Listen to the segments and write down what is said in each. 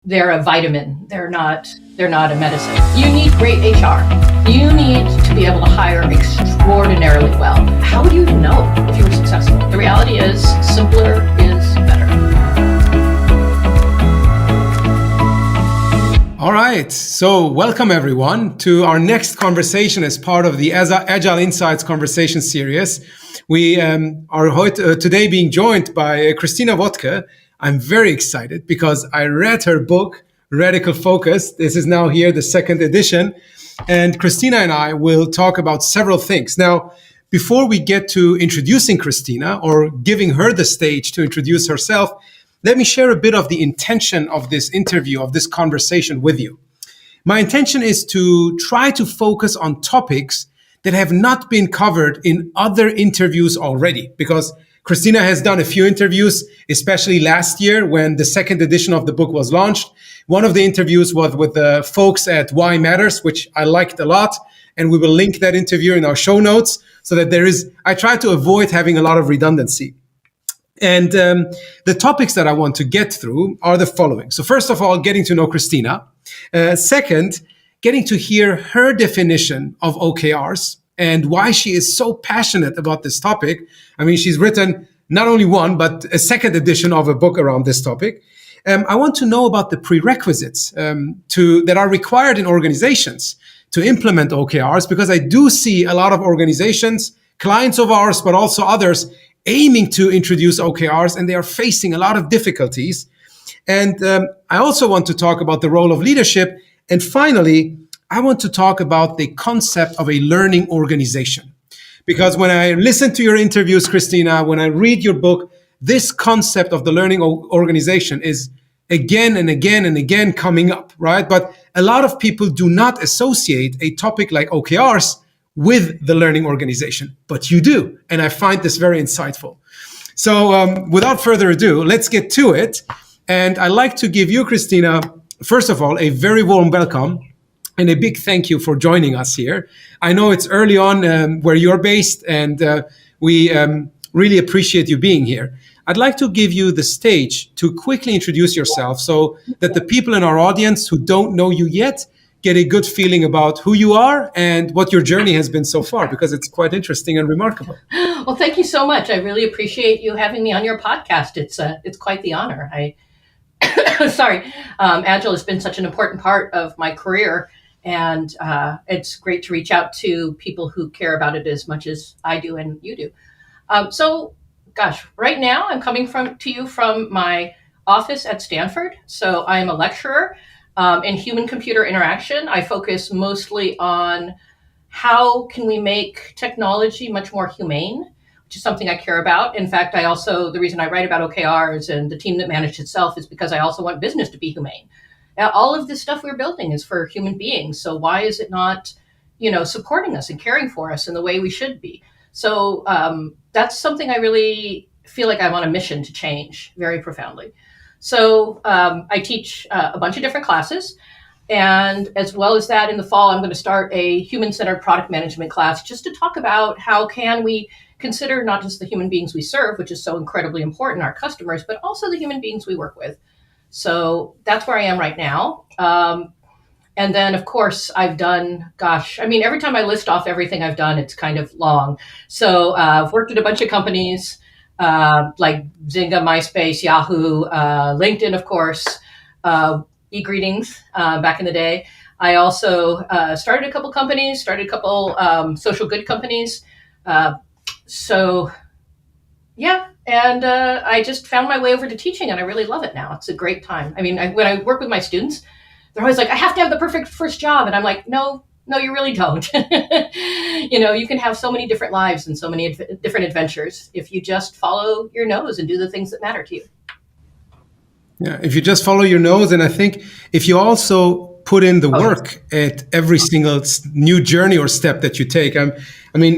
they're a vitamin. They're not a medicine. You need great HR. You need to be able to hire extraordinarily well. How would you even know if you were successful? The reality is simpler is better. All right, so welcome everyone to our next conversation as part of the Agile Insights Conversation series. We are today being joined by Christina Wodtke. I'm very excited because I read her book, Radical Focus. This is now here, the second edition. And Christina and I will talk about several things. Now, before we get to introducing Christina or giving her the stage to introduce herself, let me share a bit of the intention of this interview, of this conversation with you. My intention is to try to focus on topics that have not been covered in other interviews already, because Christina has done a few interviews, especially last year when the second edition of the book was launched. One of the interviews was with the folks at Why Matters, which I liked a lot. And we will link that interview in our show notes so that I try to avoid having a lot of redundancy. And the topics that I want to get through are the following. So first of all, getting to know Christina. Second, getting to hear her definition of OKRs and why she is so passionate about this topic. I mean, she's written not only one, but a second edition of a book around this topic. I want to know about the prerequisites that are required in organizations to implement OKRs, because I do see a lot of organizations, clients of ours, but also others, aiming to introduce OKRs, and they are facing a lot of difficulties. And I also want to talk about the role of leadership. And finally, I want to talk about the concept of a learning organization. Because when I listen to your interviews, Christina, when I read your book, this concept of the learning organization is again and again and again coming up, right? But a lot of people do not associate a topic like OKRs with the learning organization, but you do. And I find this very insightful. So without further ado, let's get to it. And I'd like to give you, Christina, first of all, a very warm welcome and a big thank you for joining us here. I know it's early on where you're based, and we really appreciate you being here. I'd like to give you the stage to quickly introduce yourself so that the people in our audience who don't know you yet get a good feeling about who you are and what your journey has been so far, because it's quite interesting and remarkable. Well, thank you so much. I really appreciate you having me on your podcast. It's quite the honor. Agile has been such an important part of my career, and it's great to reach out to people who care about it as much as I do and you do. Right now I'm coming to you from my office at Stanford. So I'm a lecturer in human-computer interaction. I focus mostly on how can we make technology much more humane, which is something I care about. In fact, the reason I write about OKRs and the team that managed itself is because I also want business to be humane. Now, all of this stuff we're building is for human beings. So why is it not, supporting us and caring for us in the way we should be? So that's something I really feel like I'm on a mission to change very profoundly. So I teach a bunch of different classes. And as well as that, in the fall, I'm going to start a human-centered product management class just to talk about how can we consider not just the human beings we serve, which is so incredibly important, our customers, but also the human beings we work with. So that's where I am right now. And then, of course, I've done, every time I list off everything I've done, it's kind of long. So I've worked at a bunch of companies like Zynga, MySpace, Yahoo, LinkedIn, of course, e-greetings back in the day. I also started a couple social good companies. And I just found my way over to teaching, and I really love it now. It's a great time. I mean, when I work with my students, they're always like, I have to have the perfect first job. And I'm like, no, you really don't. You can have so many different lives and so many different adventures if you just follow your nose and do the things that matter to you. Yeah, if you just follow your nose, and I think if you also put in the work at every single new journey or step that you take.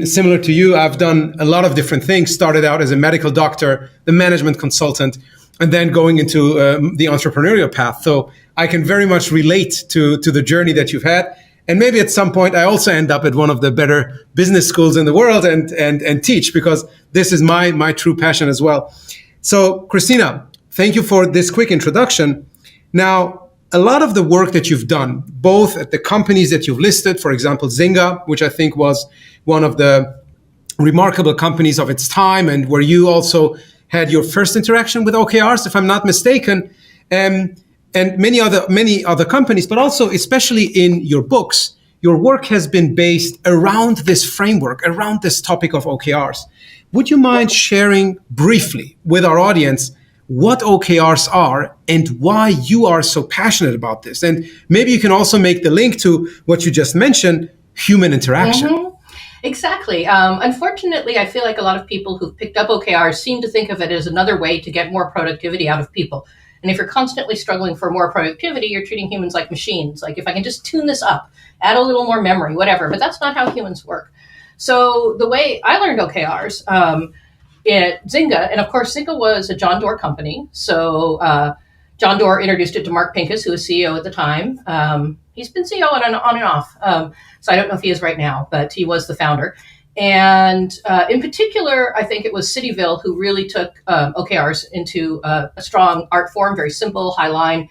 Similar to you, I've done a lot of different things, started out as a medical doctor, the management consultant, and then going into the entrepreneurial path. So I can very much relate to the journey that you've had. And maybe at some point I also end up at one of the better business schools in the world and teach, because this is my true passion as well. So Christina, thank you for this quick introduction. Now, a lot of the work that you've done, both at the companies that you've listed, for example, Zynga, which I think was one of the remarkable companies of its time, and where you also had your first interaction with OKRs, if I'm not mistaken, and many other companies, but also especially in your books, your work has been based around this framework, around this topic of OKRs. Would you mind sharing briefly with our audience what OKRs are and why you are so passionate about this? And maybe you can also make the link to what you just mentioned, human interaction. Mm-hmm. Exactly. Unfortunately, I feel like a lot of people who've picked up OKRs seem to think of it as another way to get more productivity out of people. And if you're constantly struggling for more productivity, you're treating humans like machines. Like, if I can just tune this up, add a little more memory, whatever. But that's not how humans work. So the way I learned OKRs at Zynga, and of course, Zynga was a John Doerr company. So John Doerr introduced it to Mark Pincus, who was CEO at the time. He's been CEO on and off. So I don't know if he is right now, but he was the founder. And in particular, I think it was Cityville who really took OKRs into a strong art form, very simple, high line.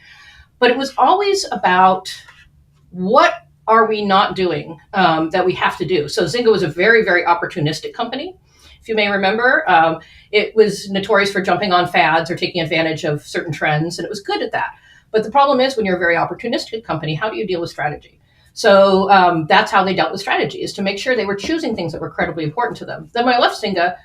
But it was always about what are we not doing that we have to do. So Zynga was a very, very opportunistic company. If you may remember, it was notorious for jumping on fads or taking advantage of certain trends, and it was good at that. But the problem is, when you're a very opportunistic company, how do you deal with strategy? So that's how they dealt with strategy, is to make sure they were choosing things that were incredibly important to them. Then when I left Zynga,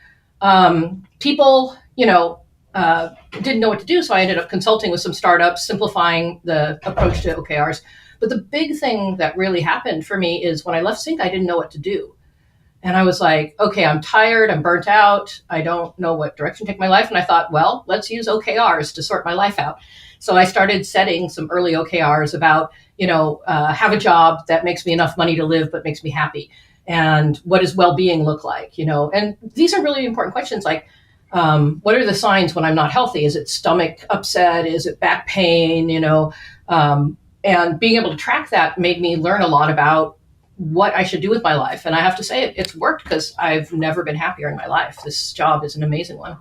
people, didn't know what to do. So I ended up consulting with some startups, simplifying the approach to OKRs. But the big thing that really happened for me is when I left Zynga, I didn't know what to do. And I was like, okay, I'm tired, I'm burnt out, I don't know what direction to take my life. And I thought, well, let's use OKRs to sort my life out. So I started setting some early OKRs about, have a job that makes me enough money to live, but makes me happy. And what does well-being look like, And these are really important questions, like, what are the signs when I'm not healthy? Is it stomach upset? Is it back pain? And being able to track that made me learn a lot about what I should do with my life. And I have to say, it's worked, because I've never been happier in my life. This job is an amazing one.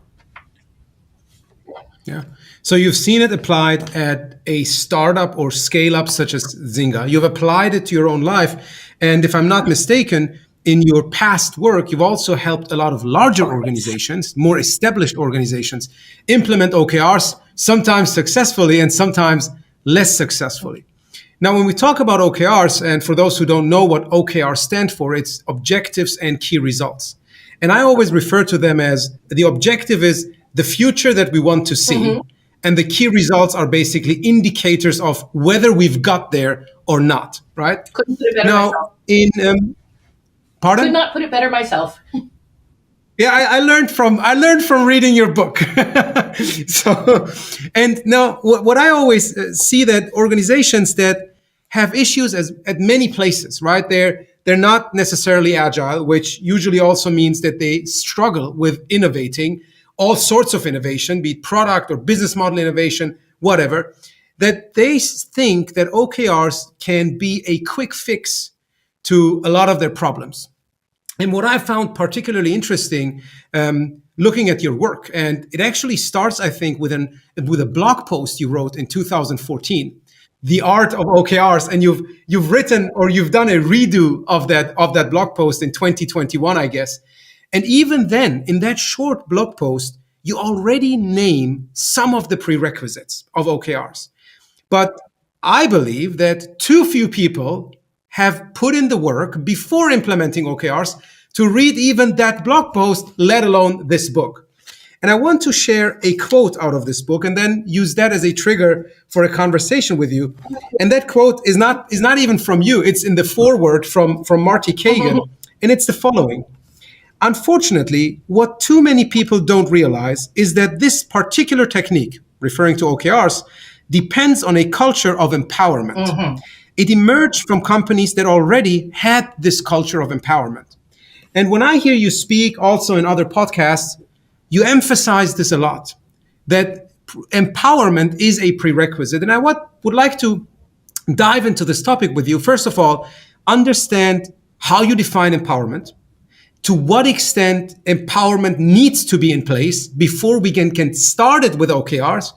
Yeah. So you've seen it applied at a startup or scale up such as Zynga. You've applied it to your own life. And if I'm not mistaken, in your past work, you've also helped a lot of larger organizations, more established organizations, implement OKRs, sometimes successfully and sometimes less successfully. Now, when we talk about OKRs, and for those who don't know what OKRs stand for, it's objectives and key results. And I always refer to them as, the objective is the future that we want to see. Mm-hmm. And the key results are basically indicators of whether we've got there or not, right? Couldn't put it better myself. Pardon? Could not put it better myself. Yeah, I learned from reading your book. So, and now what I always see, that organizations that have issues at many places, right? They're not necessarily agile, which usually also means that they struggle with innovating all sorts of innovation, be it product or business model innovation, whatever, that they think that OKRs can be a quick fix to a lot of their problems. And what I found particularly interesting, looking at your work, and it actually starts, I think, with a blog post you wrote in 2014, "The Art of OKRs," and you've written, or you've done a redo of that blog post in 2021, I guess. And even then, in that short blog post, you already name some of the prerequisites of OKRs. But I believe that too few people have put in the work before implementing OKRs to read even that blog post, let alone this book. And I want to share a quote out of this book and then use that as a trigger for a conversation with you. And that quote is not even from you. It's in the foreword from Marty Kagan. And it's the following: "Unfortunately, what too many people don't realize is that this particular technique," referring to OKRs, "depends on a culture of empowerment. Mm-hmm. It emerged from companies that already had this culture of empowerment." And when I hear you speak also in other podcasts, you emphasize this a lot, that empowerment is a prerequisite. And I would like to dive into this topic with you. First of all, understand how you define empowerment, to what extent empowerment needs to be in place before we can start it with OKRs,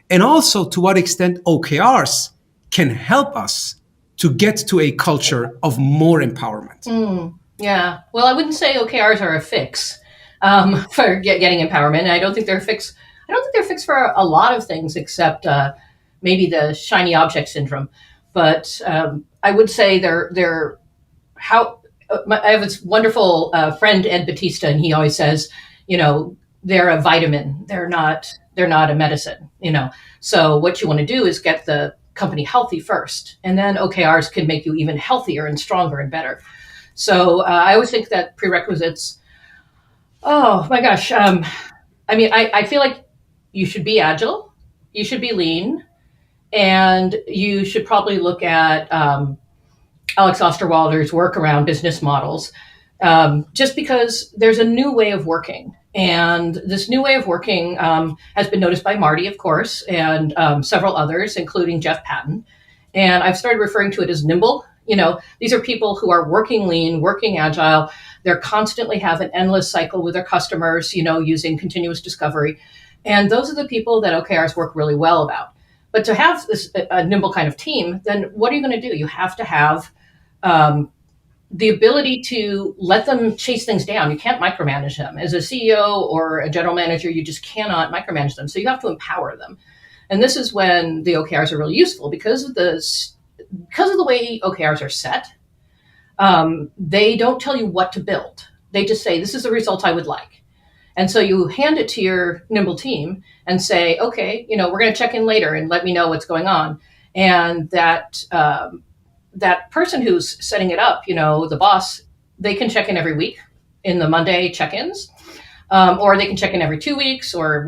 and also to what extent OKRs can help us to get to a culture of more empowerment? Yeah. Well, I wouldn't say OKRs are a fix for getting empowerment. And I don't think they're a fix. I don't think they're a fix for a lot of things except maybe the shiny object syndrome. But I would say they're how I have this wonderful friend, Ed Batista, and he always says, they're a vitamin. They're not a medicine, So what you want to do is get the company healthy first, and then OKRs can make you even healthier and stronger and better. So I always think that prerequisites, oh my gosh. I feel like you should be agile, you should be lean, and you should probably look at Alex Osterwalder's work around business models, just because there's a new way of working. And this new way of working has been noticed by Marty, of course, and several others, including Jeff Patton. And I've started referring to it as nimble. These are people who are working lean, working agile. They're constantly have an endless cycle with their customers, using continuous discovery. And those are the people that OKRs work really well about. But to have this a nimble kind of team, then what are you going to do? You have to have the ability to let them chase things down. You can't micromanage them. As a CEO or a general manager, you just cannot micromanage them. So you have to empower them. And this is when the OKRs are really useful because of the way OKRs are set. They don't tell you what to build. They just say, this is the result I would like. And so you hand it to your nimble team and say, okay, we're going to check in later and let me know what's going on. And that person who's setting it up, the boss, they can check in every week in the Monday check-ins, or they can check in every 2 weeks or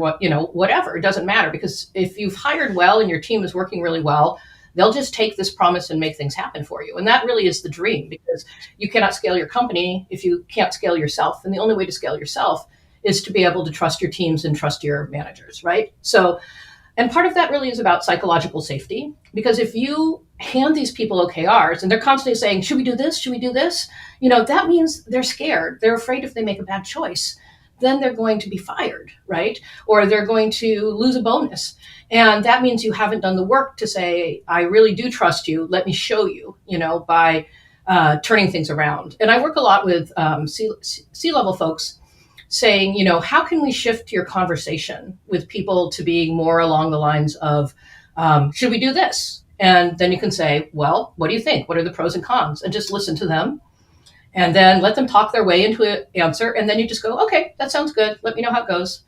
whatever. It doesn't matter, because if you've hired well and your team is working really well, they'll just take this promise and make things happen for you. And that really is the dream, because you cannot scale your company if you can't scale yourself. And the only way to scale yourself is to be able to trust your teams and trust your managers, right? So, and part of that really is about psychological safety, because if you hand these people OKRs and they're constantly saying, should we do this? Should we do this? That means they're scared. They're afraid if they make a bad choice, then they're going to be fired, right? Or they're going to lose a bonus. And that means you haven't done the work to say, I really do trust you. Let me show you, by turning things around. And I work a lot with C-level folks saying, how can we shift your conversation with people to being more along the lines of, should we do this? And then you can say, well, what do you think? What are the pros and cons? And just listen to them. And then let them talk their way into an answer. And then you just go, okay, that sounds good. Let me know how it goes.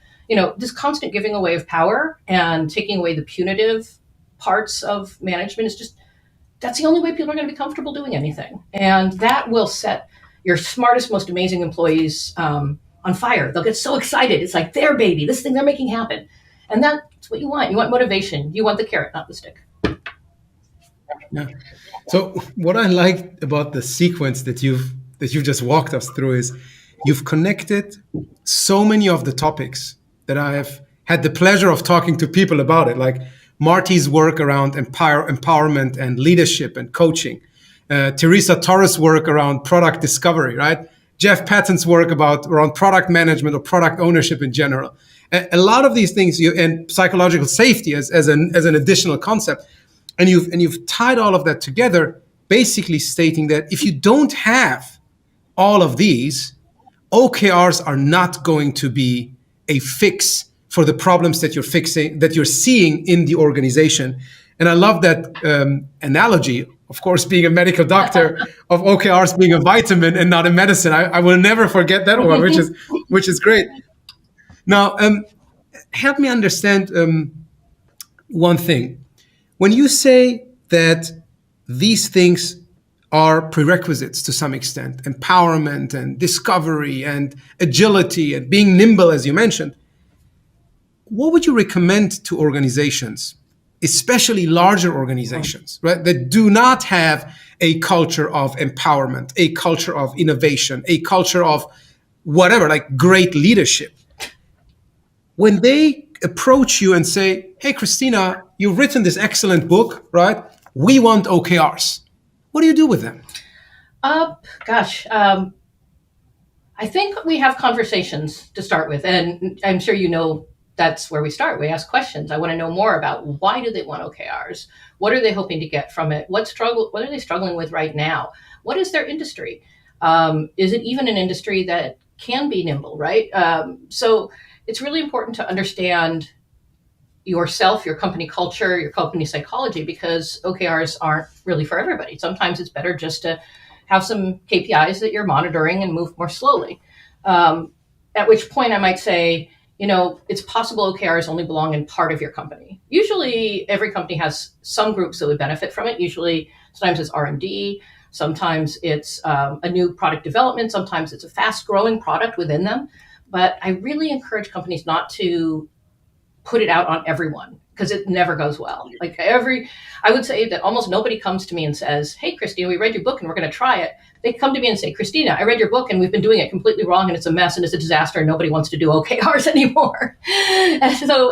This constant giving away of power and taking away the punitive parts of management is just, that's the only way people are going to be comfortable doing anything. And that will set your smartest, most amazing employees on fire. They'll get so excited. It's like their baby, this thing they're making happen. And that's what you want. You want motivation. You want the carrot, not the stick. Yeah. So what I like about the sequence that you've just walked us through is you've connected so many of the topics that I have had the pleasure of talking to people about it, like Marty's work around empowerment and leadership and coaching, Teresa Torres' work around product discovery, right? Jeff Patton's work around product management or product ownership in general. A lot of these things, and psychological safety as an additional concept, and you've tied all of that together, basically stating that if you don't have all of these, OKRs are not going to be a fix for the problems that you're seeing in the organization. And I love that analogy, of course, being a medical doctor, of OKRs being a vitamin and not a medicine. I will never forget that one, which is great. Now, help me understand one thing. When you say that these things are prerequisites to some extent, empowerment and discovery and agility and being nimble, as you mentioned, what would you recommend to organizations, especially larger organizations, right, that do not have a culture of empowerment, a culture of innovation, a culture of whatever, like great leadership? When they approach you and say, hey, Christina, you've written this excellent book, right? We want OKRs. What do you do with them? I think we have conversations to start with. And I'm sure that's where we start. We ask questions. I want to know more about why do they want OKRs? What are they hoping to get from it? What are they struggling with right now? What is their industry? Is it even an industry that can be nimble, right? So it's really important to understand yourself, your company culture, your company psychology, because OKRs aren't really for everybody. Sometimes it's better just to have some KPIs that you're monitoring and move more slowly. At which point I might say, it's possible OKRs only belong in part of your company. Usually every company has some groups that would benefit from it. Usually, sometimes it's R&D, sometimes it's a new product development, sometimes it's a fast growing product within them. But I really encourage companies not to put it out on everyone, because it never goes well. I would say that almost nobody comes to me and says, "Hey, Christina, we read your book and we're going to try it." They come to me and say, "Christina, I read your book and we've been doing it completely wrong and it's a mess and it's a disaster and nobody wants to do OKRs anymore." And so,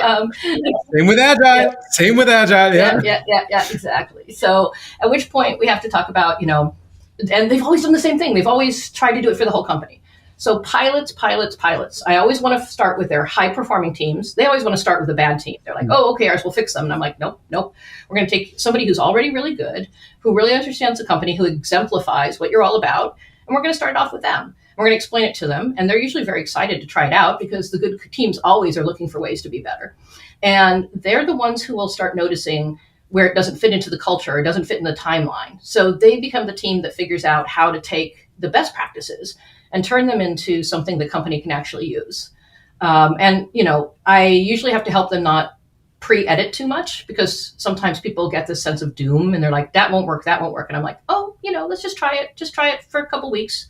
same with Agile. Same with Agile. Yeah, exactly. So at which point we have to talk about, and they've always done the same thing. They've always tried to do it for the whole company. So pilots. I always want to start with their high-performing teams. They always want to start with a bad team. They're like, "Oh, OKRs will fix them." And I'm like, nope. We're going to take somebody who's already really good, who really understands the company, who exemplifies what you're all about, and we're going to start off with them. We're going to explain it to them, and they're usually very excited to try it out, because the good teams always are looking for ways to be better. And they're the ones who will start noticing where it doesn't fit into the culture, it doesn't fit in the timeline. So they become the team that figures out how to take the best practices and turn them into something the company can actually use. I usually have to help them not pre-edit too much, because sometimes people get this sense of doom and they're like, that won't work. And I'm like, let's just try it. Just try it for a couple weeks.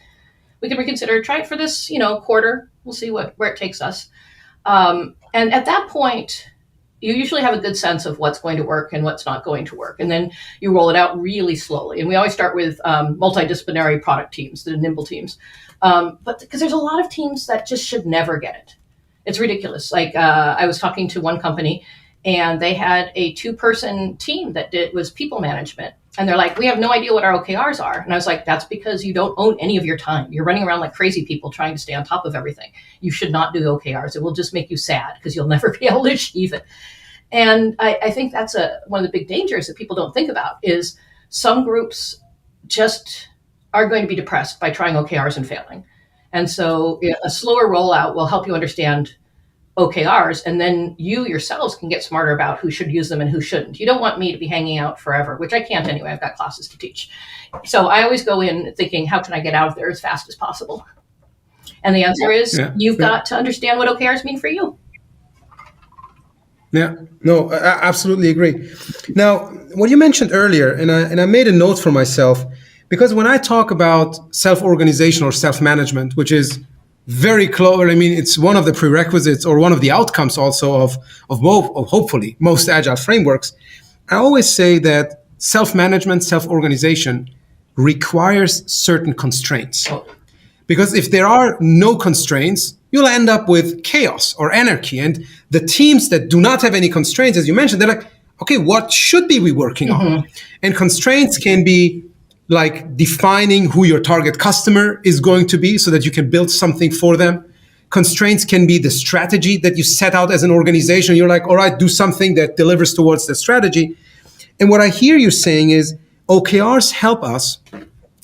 We can reconsider, try it for this, quarter. We'll see where it takes us. And at that point, you usually have a good sense of what's going to work and what's not going to work. And then you roll it out really slowly. And we always start with multidisciplinary product teams, the nimble teams. But because there's a lot of teams that just should never get it. It's ridiculous. I was talking to one company and they had a 2-person team that was people management. And they're like, "We have no idea what our OKRs are." And I was like, "That's because you don't own any of your time. You're running around like crazy people trying to stay on top of everything. You should not do OKRs. It will just make you sad because you'll never be able to achieve it." And I think that's one of the big dangers that people don't think about, is some groups just are going to be depressed by trying OKRs and failing. And so a slower rollout will help you understand OKRs, and then you yourselves can get smarter about who should use them and who shouldn't. You don't want me to be hanging out forever, which I can't anyway. I've got classes to teach. So I always go in thinking, how can I get out of there as fast as possible? And the answer is, you've got to understand what OKRs mean for you. Yeah, no, I absolutely agree. Now, what you mentioned earlier, and I made a note for myself, because when I talk about self-organization or self-management, which is very close, it's one of the prerequisites or one of the outcomes also of hopefully most agile frameworks, I always say that self-management, self-organization requires certain constraints. Because if there are no constraints, you'll end up with chaos or anarchy. And the teams that do not have any constraints, as you mentioned, they're like, okay, what should we working on? And constraints can be like defining who your target customer is going to be so that you can build something for them. Constraints can be the strategy that you set out as an organization. You're like, all right, do something that delivers towards the strategy. And what I hear you saying is OKRs help us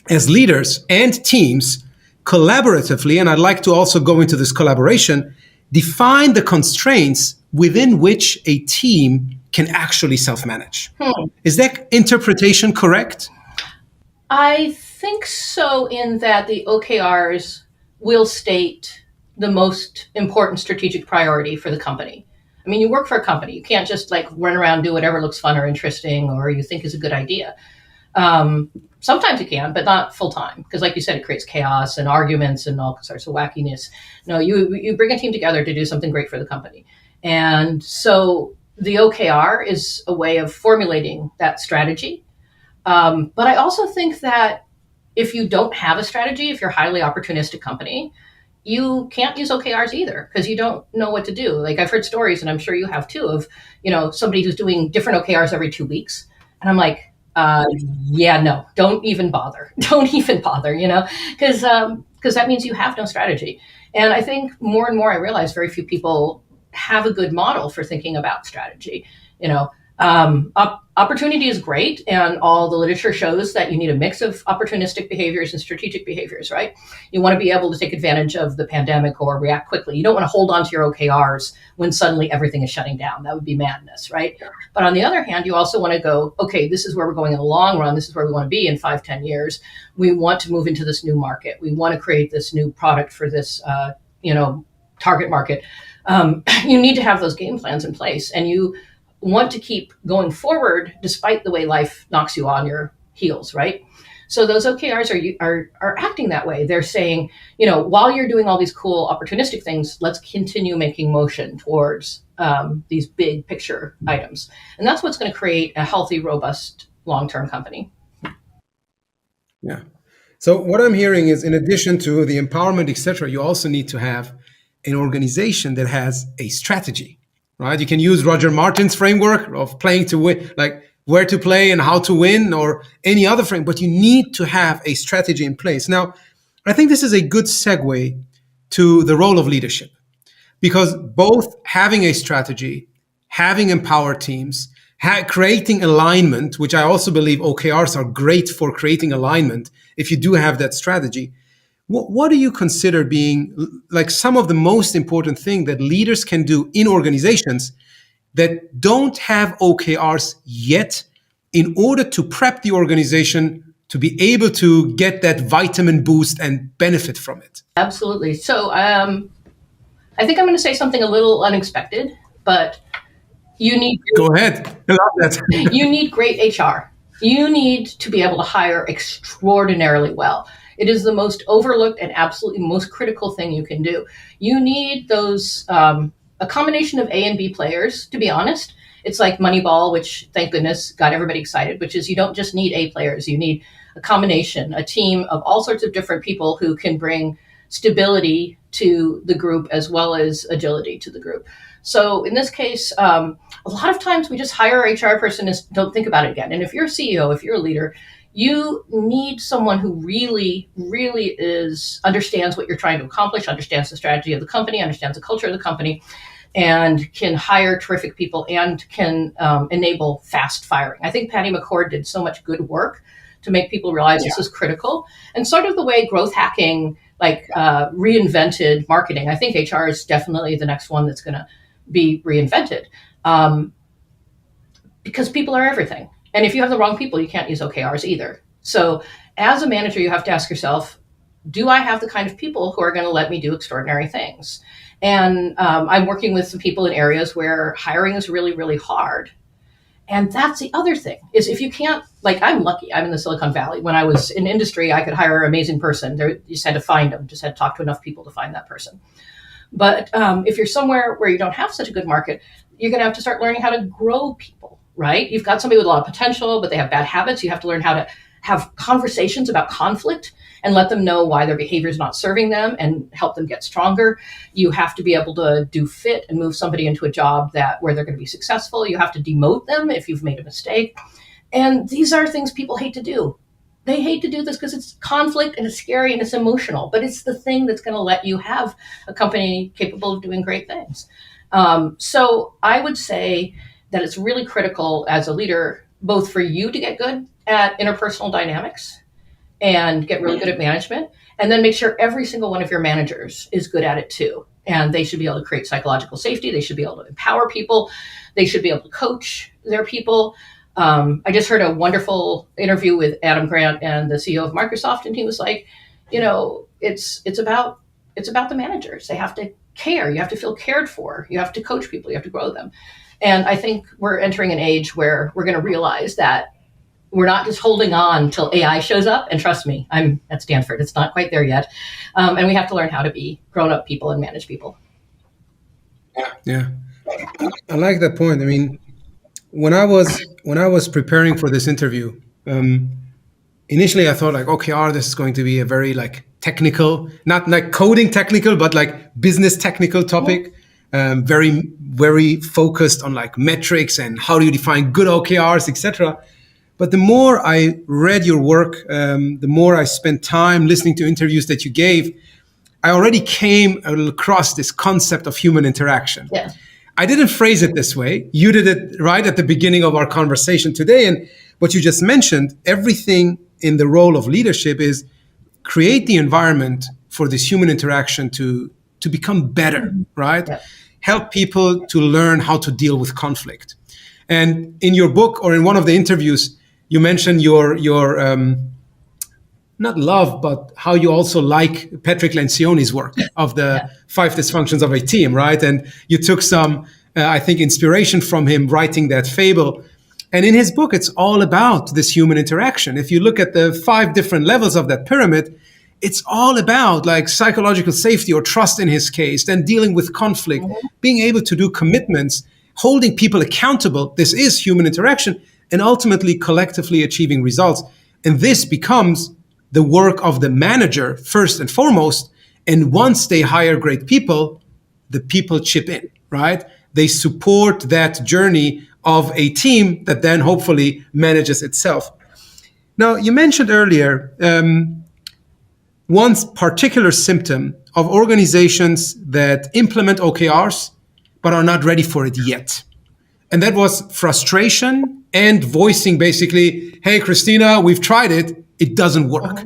as leaders and teams collaboratively, and I'd like to also go into this collaboration, define the constraints within which a team can actually self-manage. Is that interpretation correct? I think so, in that the OKRs will state the most important strategic priority for the company. You work for a company. You can't just run around, do whatever looks fun or interesting or you think is a good idea. Sometimes you can, but not full time, because like you said, it creates chaos and arguments and all sorts of wackiness. No, you bring a team together to do something great for the company. And so the OKR is a way of formulating that strategy. But I also think that if you don't have a strategy, if you're a highly opportunistic company, you can't use OKRs either, because you don't know what to do. I've heard stories, and I'm sure you have too, of somebody who's doing different OKRs every 2 weeks. And I'm like, no, don't even bother. Don't even bother, because that means you have no strategy. And I think more and more I realize very few people have a good model for thinking about strategy. You know, opportunity is great, and all the literature shows that you need a mix of opportunistic behaviors and strategic behaviors, right? You want to be able to take advantage of the pandemic or react quickly. You don't want to hold on to your OKRs when suddenly everything is shutting down. That would be madness, right? Yeah. But on the other hand, you also want to go, okay, this is where we're going in the long run. This is where we want to be in 5-10 years. We want to move into this new market. We want to create this new product for this, target market. You need to have those game plans in place, and you want to keep going forward despite the way life knocks you on your heels, right? So those OKRs are acting that way. They're saying, while you're doing all these cool opportunistic things, let's continue making motion towards these big picture items. And that's what's going to create a healthy, robust, long-term company. Yeah. So what I'm hearing is, in addition to the empowerment, etc., you also need to have an organization that has a strategy, right? You can use Roger Martin's framework of playing to win, like where to play and how to win, or any other frame, but you need to have a strategy in place. Now, I think this is a good segue to the role of leadership, because both having a strategy, having empowered teams, creating alignment, which I also believe OKRs are great for creating alignment if you do have that strategy. What do you consider being like some of the most important things that leaders can do in organizations that don't have OKRs yet, in order to prep the organization to be able to get that vitamin boost and benefit from it? Absolutely. So I think I'm going to say something a little unexpected, but you need... Go ahead. I love that. You need great HR. You need to be able to hire extraordinarily well. It is the most overlooked and absolutely most critical thing you can do. You need those, a combination of A and B players, to be honest. It's like Moneyball, which thank goodness got everybody excited, which is you don't just need A players. You need a combination, a team of all sorts of different people who can bring stability to the group as well as agility to the group. So in this case, a lot of times we just hire a HR person and don't think about it again. And if you're a CEO, if you're a leader, you need someone who really, really understands what you're trying to accomplish, understands the strategy of the company, understands the culture of the company, and can hire terrific people and can enable fast firing. I think Patty McCord did so much good work to make people realize this is critical. And sort of the way growth hacking reinvented marketing, I think HR is definitely the next one that's going to be reinvented, because people are everything. And if you have the wrong people, you can't use OKRs either. So as a manager, you have to ask yourself, do I have the kind of people who are going to let me do extraordinary things? And I'm working with some people in areas where hiring is really, really hard. And that's the other thing, is if you can't, I'm lucky, I'm in the Silicon Valley. When I was in industry, I could hire an amazing person. You just had to find them, just had to talk to enough people to find that person. But if you're somewhere where you don't have such a good market, you're going to have to start learning how to grow people, right? You've got somebody with a lot of potential, but they have bad habits. You have to learn how to have conversations about conflict and let them know why their behavior is not serving them and help them get stronger. You have to be able to do fit and move somebody into a job where they're going to be successful. You have to demote them if you've made a mistake. And these are things people hate to do. They hate to do this because it's conflict and it's scary and it's emotional, but it's the thing that's going to let you have a company capable of doing great things. So I would say that it's really critical as a leader, both for you to get good at interpersonal dynamics and get really good at management, and then make sure every single one of your managers is good at it too. And they should be able to create psychological safety. They should be able to empower people. They should be able to coach their people. I just heard a wonderful interview with Adam Grant and the CEO of Microsoft, and he was like, it's about the managers. They have to care. You have to feel cared for. You have to coach people. You have to grow them. And I think we're entering an age where we're going to realize that we're not just holding on till AI shows up. And trust me, I'm at Stanford. It's not quite there yet. And we have to learn how to be grown-up people and manage people. Yeah, I like that point. I mean, when I was preparing for this interview, initially I thought OKR, this is going to be a very technical, not like coding technical, but business technical topic. Very, very focused on metrics and how do you define good OKRs, etc. But the more I read your work, the more I spent time listening to interviews that you gave, I already came across this concept of human interaction. Yeah. I didn't phrase it this way. You did it right at the beginning of our conversation today. And what you just mentioned, everything in the role of leadership is create the environment for this human interaction to become better, right? Yeah. Help people to learn how to deal with conflict. And in your book or in one of the interviews, you mentioned your not love, but how you also like Patrick Lencioni's work of the 5 dysfunctions of a team, right? And you took some, I think, inspiration from him writing that fable. And in his book, it's all about this human interaction. If you look at the 5 different levels of that pyramid, it's all about like psychological safety or trust in his case, then dealing with conflict, being able to do commitments, holding people accountable. This is human interaction, and ultimately collectively achieving results. And this becomes the work of the manager first and foremost. And once they hire great people, the people chip in, right? They support that journey of a team that then hopefully manages itself. Now, you mentioned earlier one particular symptom of organizations that implement OKRs but are not ready for it yet. And that was frustration and voicing basically, hey, Christina, we've tried it. It doesn't work.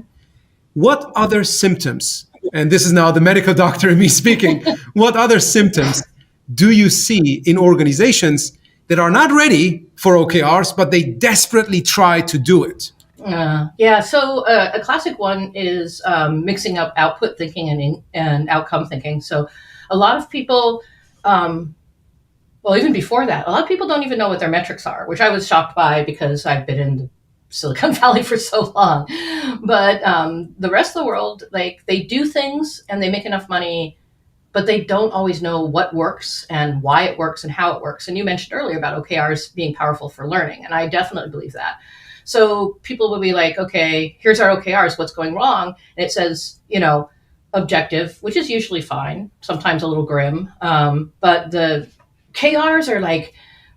What other symptoms, and this is now the medical doctor in me speaking, what other symptoms do you see in organizations that are not ready for OKRs, but they desperately try to do it? So a classic one is mixing up output thinking and outcome thinking. So a lot of people, even before that, a lot of people don't even know what their metrics are, which I was shocked by because I've been in Silicon Valley for so long. But the rest of the world, like they do things and they make enough money, but they don't always know what works and why it works and how it works. And you mentioned earlier about OKRs being powerful for learning, and I definitely believe that. So people will be like, okay, here's our OKRs, what's going wrong? And it says, objective, which is usually fine, sometimes a little grim. But the KRs are like,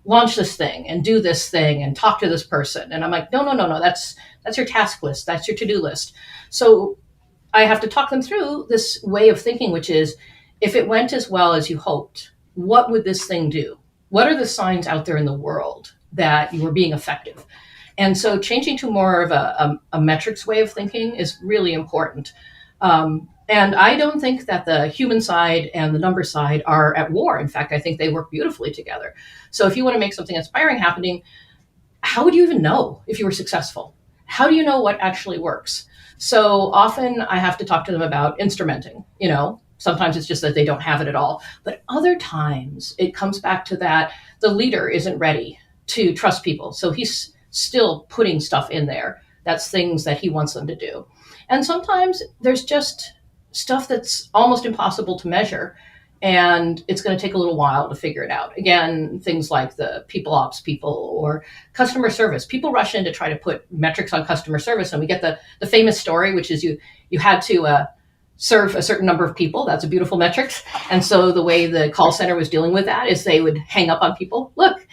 launch this thing and do this thing and talk to this person. And I'm like, no, that's your task list. That's your to-do list. So I have to talk them through this way of thinking, which is, if it went as well as you hoped, what would this thing do? What are the signs out there in the world that you were being effective? And so changing to more of a metrics way of thinking is really important. And I don't think that the human side and the number side are at war. In fact, I think they work beautifully together. So if you want to make something inspiring happening, how would you even know if you were successful? How do you know what actually works? So often I have to talk to them about instrumenting, Sometimes it's just that they don't have it at all. But other times it comes back to that the leader isn't ready to trust people. So he's still putting stuff in there. That's things that he wants them to do. And sometimes there's just stuff that's almost impossible to measure. And it's going to take a little while to figure it out. Again, things like the people ops people or customer service. People rush in to try to put metrics on customer service. And we get the famous story, which is you had to serve a certain number of people. That's a beautiful metric. And so the way the call center was dealing with that is they would hang up on people. Look,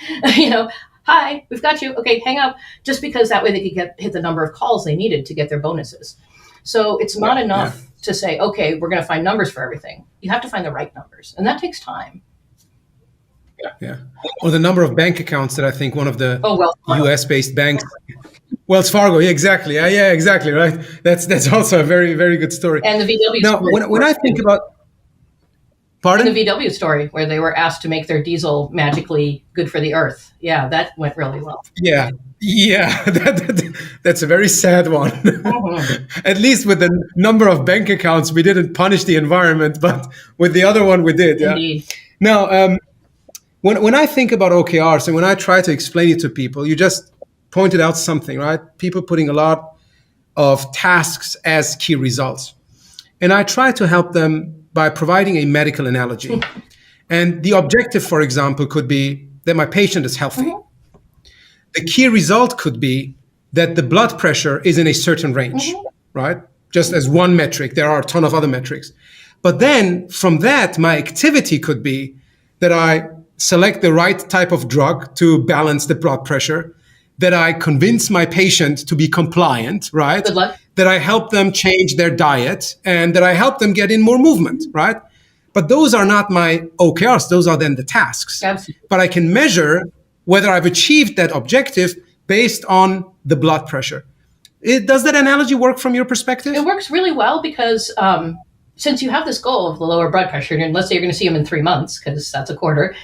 hi, we've got you. Okay, hang up. Just because that way they could hit the number of calls they needed to get their bonuses. So it's not enough to say, okay, we're going to find numbers for everything. You have to find the right numbers. And that takes time. Yeah. Or the number of bank accounts that I think one of the US-based banks, Wells Fargo, yeah, exactly. Yeah, exactly, right. That's also a very, very good story. And the VW now, story. When I think about... Pardon? And the VW story, where they were asked to make their diesel magically good for the earth. Yeah, that went really well. Yeah, that's a very sad one. At least with the number of bank accounts, we didn't punish the environment, but with the other one, we did. Yeah. Indeed. Now, when I think about OKRs and when I try to explain it to people, you just pointed out something, right? People putting a lot of tasks as key results. And I try to help them by providing a medical analogy. And the objective, for example, could be that my patient is healthy. The key result could be that the blood pressure is in a certain range, right? Just as one metric. There are a ton of other metrics. But then from that, my activity could be that I select the right type of drug to balance the blood pressure, that I convince my patient to be compliant, right? Good luck. That I help them change their diet, and that I help them get in more movement, right? But those are not my OKRs. Those are then the tasks. Absolutely. But I can measure whether I've achieved that objective based on the blood pressure. Does that analogy work from your perspective? It works really well because since you have this goal of the lower blood pressure, and let's say you're going to see them in 3 months, because that's a quarter,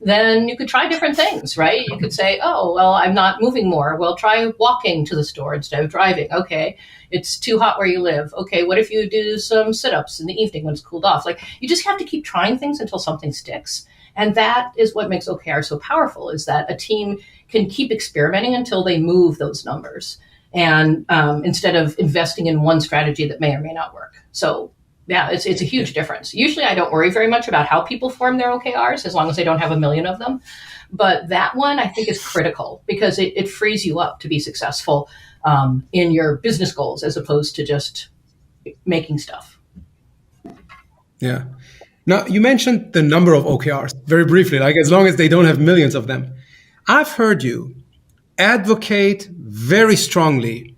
then you could try different things, right? You could say, oh, well, I'm not moving more. Well, try walking to the store instead of driving. Okay, it's too hot where you live. Okay, what if you do some sit-ups in the evening when it's cooled off? Like, you just have to keep trying things until something sticks. And that is what makes OKR so powerful, is that a team can keep experimenting until they move those numbers. And instead of investing in one strategy that may or may not work. So yeah, it's a huge difference. Usually I don't worry very much about how people form their OKRs, as long as they don't have a million of them. But that one I think is critical, because it frees you up to be successful in your business goals, as opposed to just making stuff. Yeah. Now, you mentioned the number of OKRs very briefly, like as long as they don't have millions of them. I've heard you advocate very strongly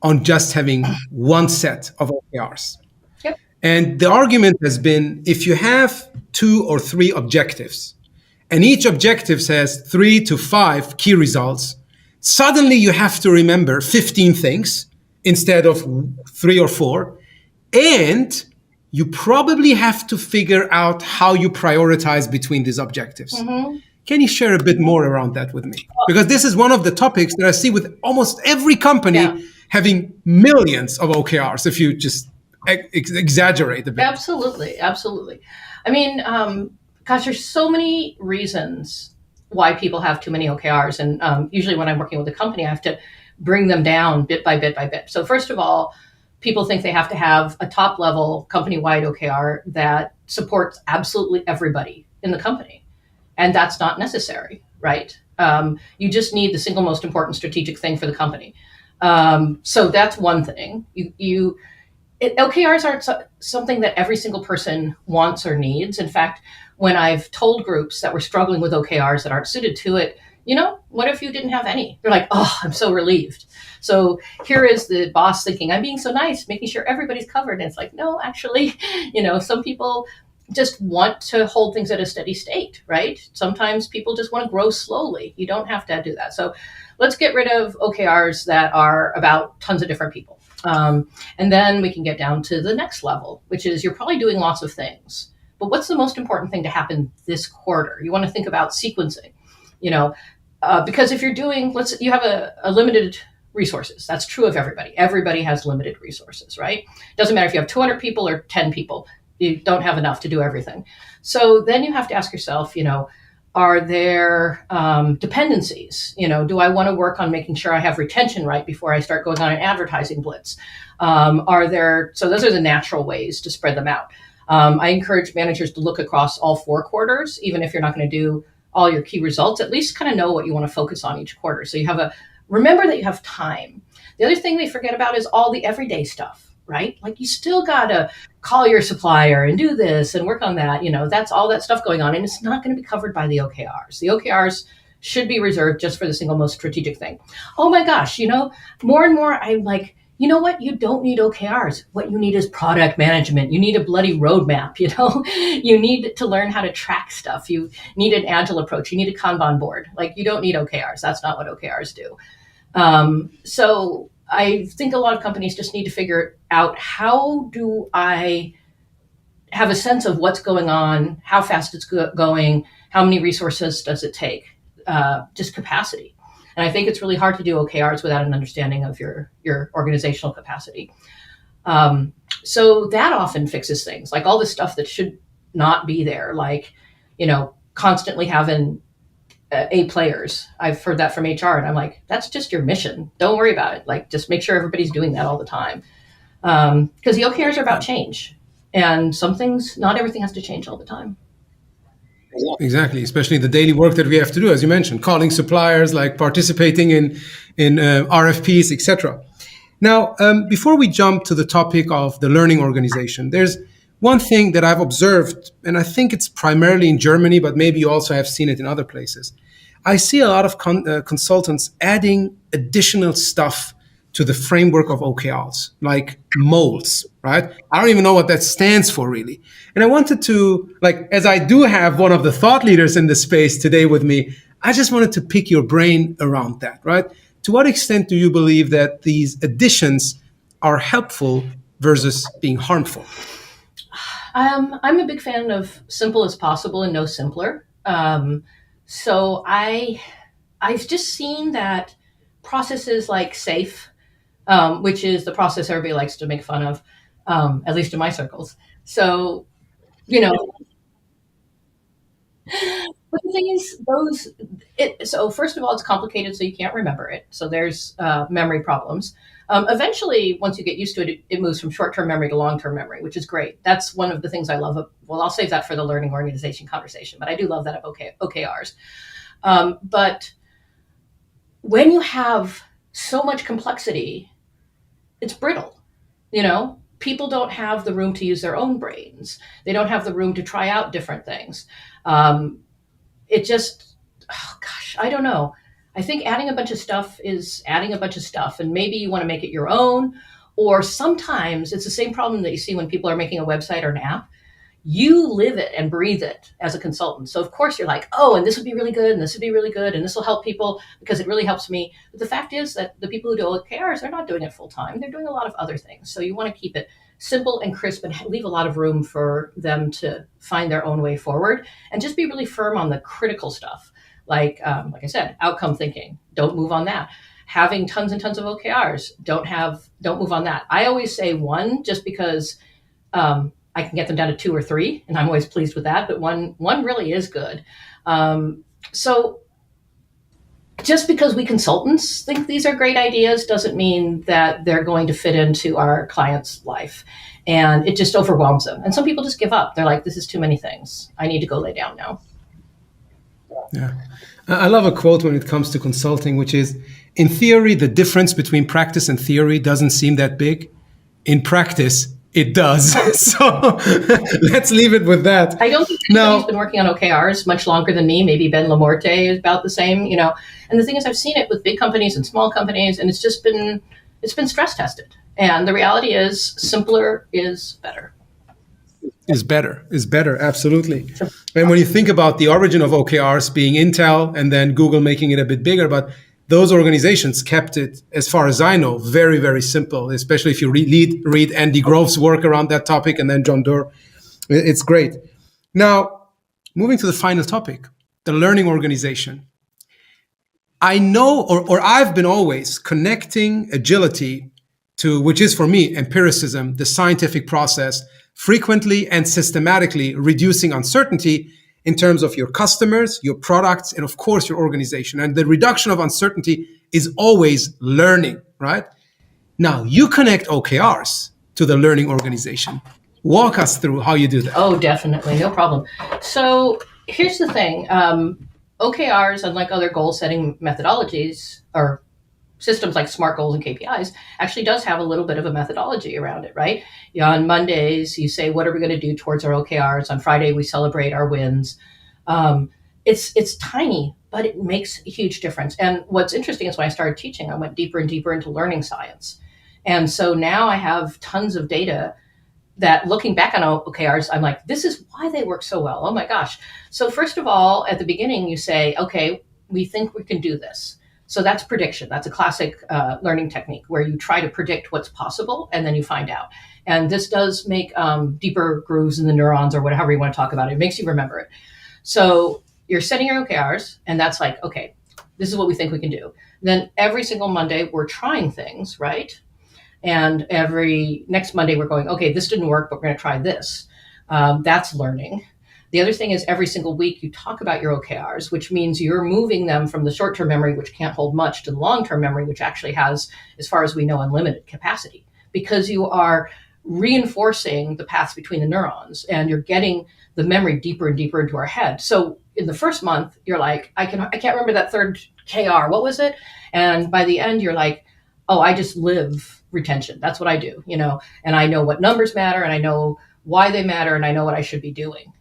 on just having one set of OKRs. Yep. And the argument has been, if you have 2 or 3 objectives, and each objective says 3 to 5 key results, suddenly you have to remember 15 things instead of 3 or 4. And you probably have to figure out how you prioritize between these objectives. Mm-hmm. Can you share a bit more around that with me? Because this is one of the topics that I see with almost every company having millions of OKRs, if you just exaggerate a bit. Absolutely. I mean, gosh, there's so many reasons why people have too many OKRs. And usually when I'm working with a company, I have to bring them down bit by bit by bit. So first of all, people think they have to have a top level company-wide OKR that supports absolutely everybody in the company. And that's not necessary, right? You just need the single most important strategic thing for the company. So that's one thing. OKRs aren't something that every single person wants or needs. In fact, when I've told groups that were struggling with OKRs that aren't suited to it, what if you didn't have any? They're like, oh, I'm so relieved. So here is the boss thinking, I'm being so nice, making sure everybody's covered. And it's like, no, actually, some people just want to hold things at a steady state, right? Sometimes people just want to grow slowly. You don't have to do that. So let's get rid of OKRs that are about tons of different people. And then we can get down to the next level, which is you're probably doing lots of things. But what's the most important thing to happen this quarter? You want to think about sequencing, because if you're doing, you have a limited resources. That's true of everybody. Everybody has limited resources, right? Doesn't matter if you have 200 people or 10 people. You don't have enough to do everything. So then you have to ask yourself, are there dependencies? Do I want to work on making sure I have retention right before I start going on an advertising blitz? So those are the natural ways to spread them out. I encourage managers to look across all 4 quarters, even if you're not going to do all your key results, at least kind of know what you want to focus on each quarter. So remember that you have time. The other thing they forget about is all the everyday stuff. Right? Like, you still got to call your supplier and do this and work on that. That's all that stuff going on. And it's not going to be covered by the OKRs. The OKRs should be reserved just for the single most strategic thing. Oh my gosh, more and more I'm like, you know what? You don't need OKRs. What you need is product management. You need a bloody roadmap. You need to learn how to track stuff. You need an agile approach. You need a Kanban board. Like, you don't need OKRs. That's not what OKRs do. So I think a lot of companies just need to figure out, how do I have a sense of what's going on, how fast it's going, how many resources does it take, just capacity. And I think it's really hard to do OKRs without an understanding of your organizational capacity. So that often fixes things, like all the stuff that should not be there, like, constantly having A players. I've heard that from HR, and I'm like, that's just your mission. Don't worry about it. Like, just make sure everybody's doing that all the time. Because the OKRs are about change, and not everything has to change all the time. Exactly, especially the daily work that we have to do, as you mentioned, calling suppliers, like participating in RFPs, etc. Now, before we jump to the topic of the learning organization, there's one thing that I've observed, and I think it's primarily in Germany, but maybe you also have seen it in other places. I see a lot of consultants adding additional stuff to the framework of OKRs, like molds, right? I don't even know what that stands for really. And I wanted to, like, as I do have one of the thought leaders in the space today with me, I just wanted to pick your brain around that, right? To what extent do you believe that these additions are helpful versus being harmful? I'm a big fan of simple as possible and no simpler. So I've just seen that processes like SAFe, which is the process everybody likes to make fun of, at least in my circles. So, you know, but the thing is, so first of all, it's complicated, so you can't remember it. So there's memory problems. Eventually, once you get used to it, it moves from short-term memory to long-term memory, which is great. That's one of the things I love. Well, I'll save that for the learning organization conversation, but I do love that of OKRs. But when you have so much complexity, it's brittle. People don't have the room to use their own brains. They don't have the room to try out different things. It just, oh gosh, I don't know. I think adding a bunch of stuff is adding a bunch of stuff, and maybe you want to make it your own, or sometimes it's the same problem that you see when people are making a website or an app. You live it and breathe it as a consultant. So of course you're like, oh, and this would be really good, and this would be really good, and this will help people because it really helps me. But the fact is that the people who do OKRs, they're not doing it full time. They're doing a lot of other things. So you want to keep it simple and crisp and leave a lot of room for them to find their own way forward, and just be really firm on the critical stuff. Like I said, outcome thinking. Don't move on that. Having tons and tons of OKRs. Don't move on that. I always say one, just because I can get them down to 2 or 3, and I'm always pleased with that. But one really is good. So just because we consultants think these are great ideas doesn't mean that they're going to fit into our client's life. And it just overwhelms them. And some people just give up. They're like, this is too many things. I need to go lay down now. Yeah. I love a quote when it comes to consulting, which is, in theory, the difference between practice and theory doesn't seem that big. In practice, it does. So let's leave it with that. I don't think anybody's been working on OKRs much longer than me. Maybe Ben Lamorte is about the same, And the thing is, I've seen it with big companies and small companies, and it's been stress tested. And the reality is, simpler is better. Is better, absolutely. And when you think about the origin of OKRs being Intel and then Google making it a bit bigger, but those organizations kept it, as far as I know, very, very simple, especially if you read Andy Grove's work around that topic and then John Doerr. It's great. Now, moving to the final topic, the learning organization. I know, or I've been always connecting agility to, which is for me, empiricism, the scientific process, frequently and systematically reducing uncertainty in terms of your customers, your products, and of course, your organization. And the reduction of uncertainty is always learning, right? Now, you connect OKRs to the learning organization. Walk us through how you do that. Oh, definitely. No problem. So here's the thing. OKRs, unlike other goal-setting methodologies or systems like SMART goals and KPIs, actually does have a little bit of a methodology around it, right? On Mondays, you say, what are we going to do towards our OKRs? On Friday, we celebrate our wins. It's tiny, but it makes a huge difference. And what's interesting is when I started teaching, I went deeper and deeper into learning science. And so now I have tons of data that, looking back on OKRs, I'm like, this is why they work so well. Oh my gosh. So first of all, at the beginning, you say, okay, we think we can do this. So that's prediction. That's a classic learning technique where you try to predict what's possible and then you find out. And this does make deeper grooves in the neurons, or whatever you want to talk about. It makes you remember it. So you're setting your OKRs, and that's like, okay, this is what we think we can do. Then every single Monday, we're trying things, right? And every next Monday, we're going, okay, this didn't work, but we're going to try this. That's learning. The other thing is, every single week you talk about your OKRs, which means you're moving them from the short-term memory, which can't hold much, to the long-term memory, which actually has, as far as we know, unlimited capacity, because you are reinforcing the paths between the neurons and you're getting the memory deeper and deeper into our head. So in the first month, you're like, I can't remember that third KR. What was it? And by the end, you're like, oh, I just live retention. That's what I do, and I know what numbers matter, and I know why they matter, and I know what I should be doing.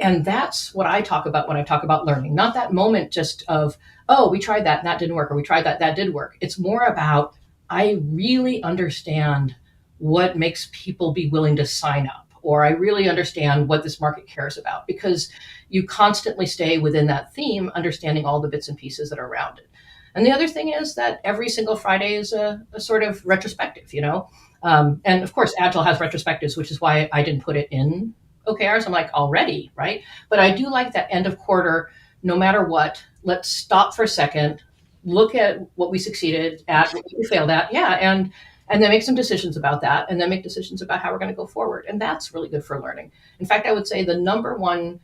And that's what I talk about when I talk about learning, not that moment just of, oh, we tried that and that didn't work, or we tried that, that did work. It's more about, I really understand what makes people be willing to sign up, or I really understand what this market cares about, because you constantly stay within that theme, understanding all the bits and pieces that are around it. And the other thing is that every single Friday is a sort of retrospective, and of course, Agile has retrospectives, which is why I didn't put it in OKRs. I'm like, already, right? But I do like that end of quarter, no matter what, let's stop for a second, look at what we succeeded at, what we failed at, and then make some decisions about that, and then make decisions about how we're going to go forward. And that's really good for learning. In fact, I would say the number one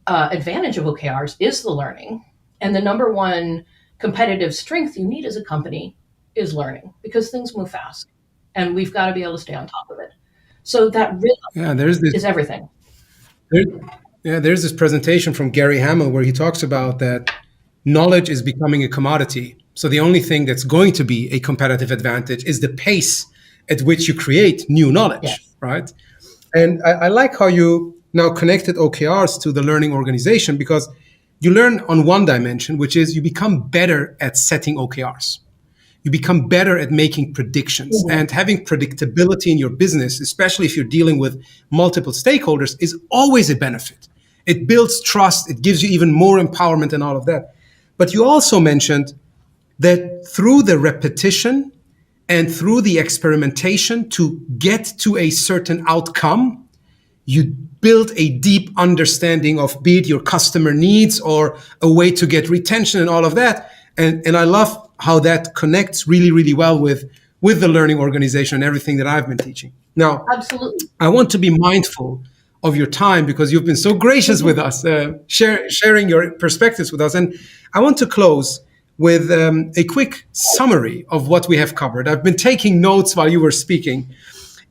advantage of OKRs is the learning, and the number one competitive strength you need as a company is learning, because things move fast, and we've got to be able to stay on top of it. So that really is everything. There's this presentation from Gary Hamel where he talks about that knowledge is becoming a commodity. So the only thing that's going to be a competitive advantage is the pace at which you create new knowledge, right? And I like how you now connected OKRs to the learning organization, because you learn on one dimension, which is you become better at setting OKRs. You become better at making predictions, and having predictability in your business, especially if you're dealing with multiple stakeholders, is always a benefit. It builds trust. It gives you even more empowerment and all of that. But you also mentioned that through the repetition and through the experimentation to get to a certain outcome, you build a deep understanding of, be it your customer needs or a way to get retention and all of that. And I love how that connects really, really well with the learning organization and everything that I've been teaching. Now, absolutely, I want to be mindful of your time, because you've been so gracious with us, sharing your perspectives with us. And I want to close with a quick summary of what we have covered. I've been taking notes while you were speaking.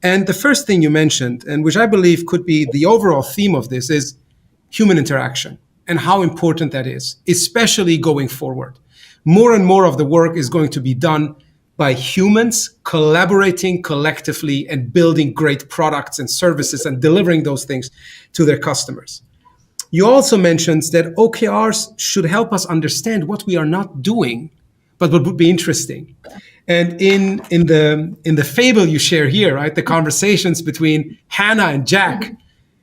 And the first thing you mentioned, and which I believe could be the overall theme of this, is human interaction and how important that is, especially going forward. More and more of the work is going to be done by humans collaborating collectively and building great products and services and delivering those things to their customers. You also mentioned that OKRs should help us understand what we are not doing, but what would be interesting. And in the fable you share here, right, the conversations between Hannah and Jack,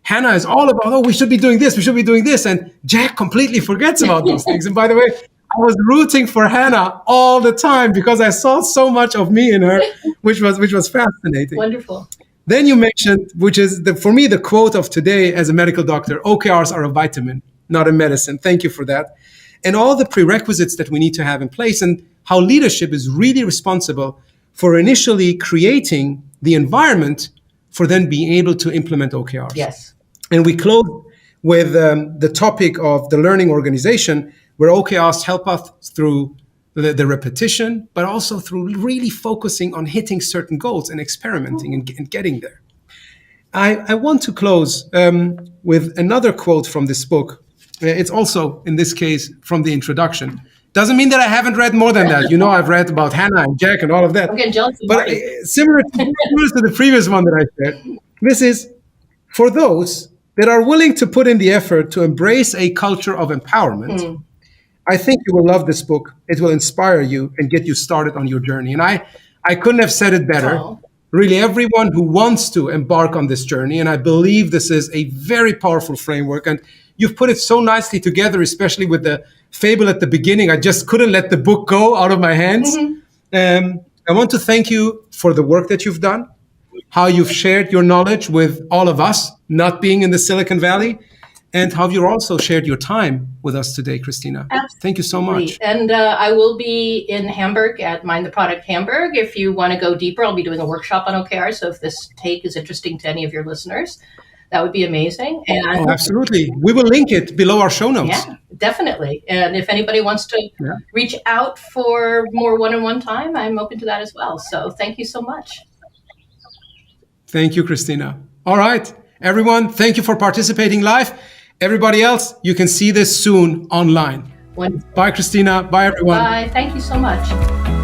Hannah is all about, oh, we should be doing this, we should be doing this, and Jack completely forgets about those things. And by the way, I was rooting for Hannah all the time because I saw so much of me in her, which was fascinating. Wonderful. Then you mentioned, which is for me the quote of today as a medical doctor: OKRs are a vitamin, not a medicine. Thank you for that. And all the prerequisites that we need to have in place, and how leadership is really responsible for initially creating the environment for then being able to implement OKRs. Yes. And we close with the topic of the learning organization, where OKRs help us through the repetition, but also through really focusing on hitting certain goals and experimenting and getting there. I want to close with another quote from this book. It's also, in this case, from the introduction. Doesn't mean that I haven't read more than that. I've read about Hannah and Jack and all of that. I'm getting jealous. But similar to the previous one that I shared, this is for those that are willing to put in the effort to embrace a culture of empowerment. I think you will love this book. It will inspire you and get you started on your journey. And I couldn't have said it better. Oh. Really, everyone who wants to embark on this journey, and I believe this is a very powerful framework, and you've put it so nicely together, especially with the fable at the beginning. I just couldn't let the book go out of my hands. I want to thank you for the work that you've done, how you've shared your knowledge with all of us, not being in the Silicon Valley, and how you also shared your time with us today, Christina. Absolutely. Thank you so much. And I will be in Hamburg at Mind the Product Hamburg. If you want to go deeper, I'll be doing a workshop on OKR. So if this take is interesting to any of your listeners, that would be amazing. And absolutely. We will link it below our show notes. Yeah, definitely. And if anybody wants to reach out for more one-on-one time, I'm open to that as well. So thank you so much. Thank you, Christina. All right, everyone, thank you for participating live. Everybody else, you can see this soon online. Bye, Christina. Bye, everyone. Bye. Thank you so much.